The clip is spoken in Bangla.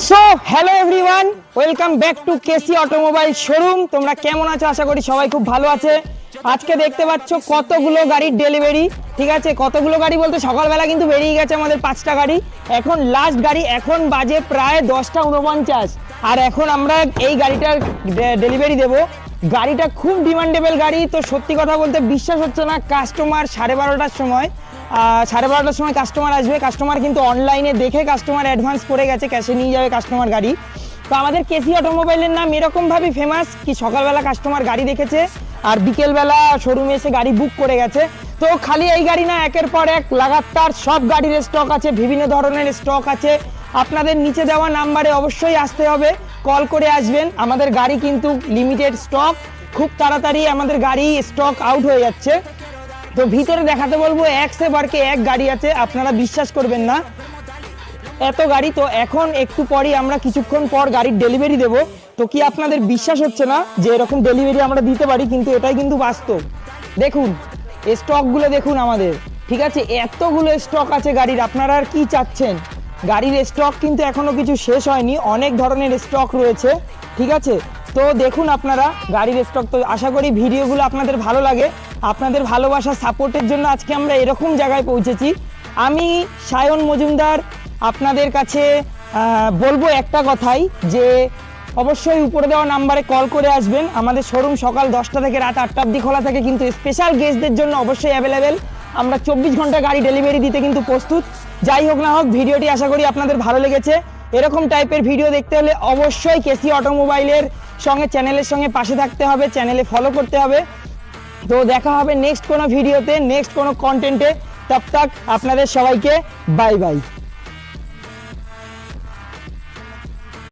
So hello everyone, welcome back to KC automobile showroom. তোমরা কেমন আছো? আশা করি সবাই খুব ভালো আছে। আজকে দেখতে পাচ্ছ কতগুলো গাড়ির ডেলিভারি, ঠিক আছে? কতগুলো গাড়ি বলতে সকালবেলা কিন্তু বেরিয়ে গেছে আমাদের 5টা গাড়ি, এখন লাস্ট গাড়ি, এখন বাজে প্রায় 10:49 আর এখন আমরা এই গাড়িটার ডেলিভারি দেব। গাড়িটা খুব ডিমান্ডেবল গাড়ি, তো সত্যি কথা বলতে বিশ্বাস হচ্ছে না, কাস্টমার 12:30টার সময় 12:30টার সময় কাস্টমার আসবে। কাস্টমার কিন্তু অনলাইনে দেখে কাস্টমার অ্যাডভান্স করে গেছে, ক্যাশে নিয়ে যাবে কাস্টমার গাড়ি। তো আমাদের কেসি অটোমোবাইলের নাম এরকমভাবেই ফেমাস কি সকালবেলা কাস্টমার গাড়ি দেখেছে আর বিকেলবেলা শোরুমে এসে গাড়ি বুক করে গেছে। তো খালি এই গাড়ি না, একের পর এক লাগাতার সব গাড়ির স্টক আছে, বিভিন্ন ধরনের স্টক আছে। আপনাদের নিচে দেওয়া নাম্বারে অবশ্যই আসতে হবে, কল করে আসবেন। আমাদের গাড়ি কিন্তু লিমিটেড স্টক, খুব তাড়াতাড়ি আমাদের গাড়ি স্টক আউট হয়ে যাচ্ছে। তো ভিতরে দেখাতে বলবো, এক সে বারকে এক গাড়ি আছে, আপনারা বিশ্বাস করবেন না এত গাড়ি। তো এখন একটু পরই আমরা কিছুক্ষণ পর গাড়ির ডেলিভারি দেব। তো কি আপনাদের বিশ্বাস হচ্ছে না যে এরকম ডেলিভারি আমরা দিতে পারি? কিন্তু এটাই কিন্তু বাস্তব। দেখুন স্টকগুলো দেখুন আমাদের, ঠিক আছে? এতগুলো স্টক আছে গাড়ির, আপনারা আর কি চাচ্ছেন? গাড়ির স্টক কিন্তু এখনো কিছু শেষ হয়নি, অনেক ধরনের স্টক রয়েছে, ঠিক আছে? তো দেখুন আপনারা গাড়ির স্টক। তো আশা করি ভিডিওগুলো আপনাদের ভালো লাগে। আপনাদের ভালোবাসা সাপোর্টের জন্য আজকে আমরা এরকম জায়গায় পৌঁছেছি। আমি সায়ন মজুমদার আপনাদের কাছে বলবো একটা কথাই, যে অবশ্যই উপরে দেওয়া নাম্বারে কল করে আসবেন। আমাদের শোরুম সকাল 10টা থেকে রাত 8টা অবধি খোলা থাকে, কিন্তু স্পেশাল গেস্টদের জন্য অবশ্যই অ্যাভেলেবেল। আমরা 24 ঘন্টা গাড়ি ডেলিভারি দিতে কিন্তু প্রস্তুত। যাই হোক না হোক, ভিডিওটি আশা করি আপনাদের ভালো লেগেছে। এরকম টাইপের ভিডিও দেখতে হলে অবশ্যই কেসি অটোমোবাইলের সঙ্গে, চ্যানেলের সঙ্গে পাশে থাকতে হবে, চ্যানেলে ফলো করতে হবে। তো দেখা হবে নেক্সট কোনো ভিডিওতে, নেক্সট কোনো কন্টেন্টে। তব তক আপনাদের সবাইকে বাই বাই।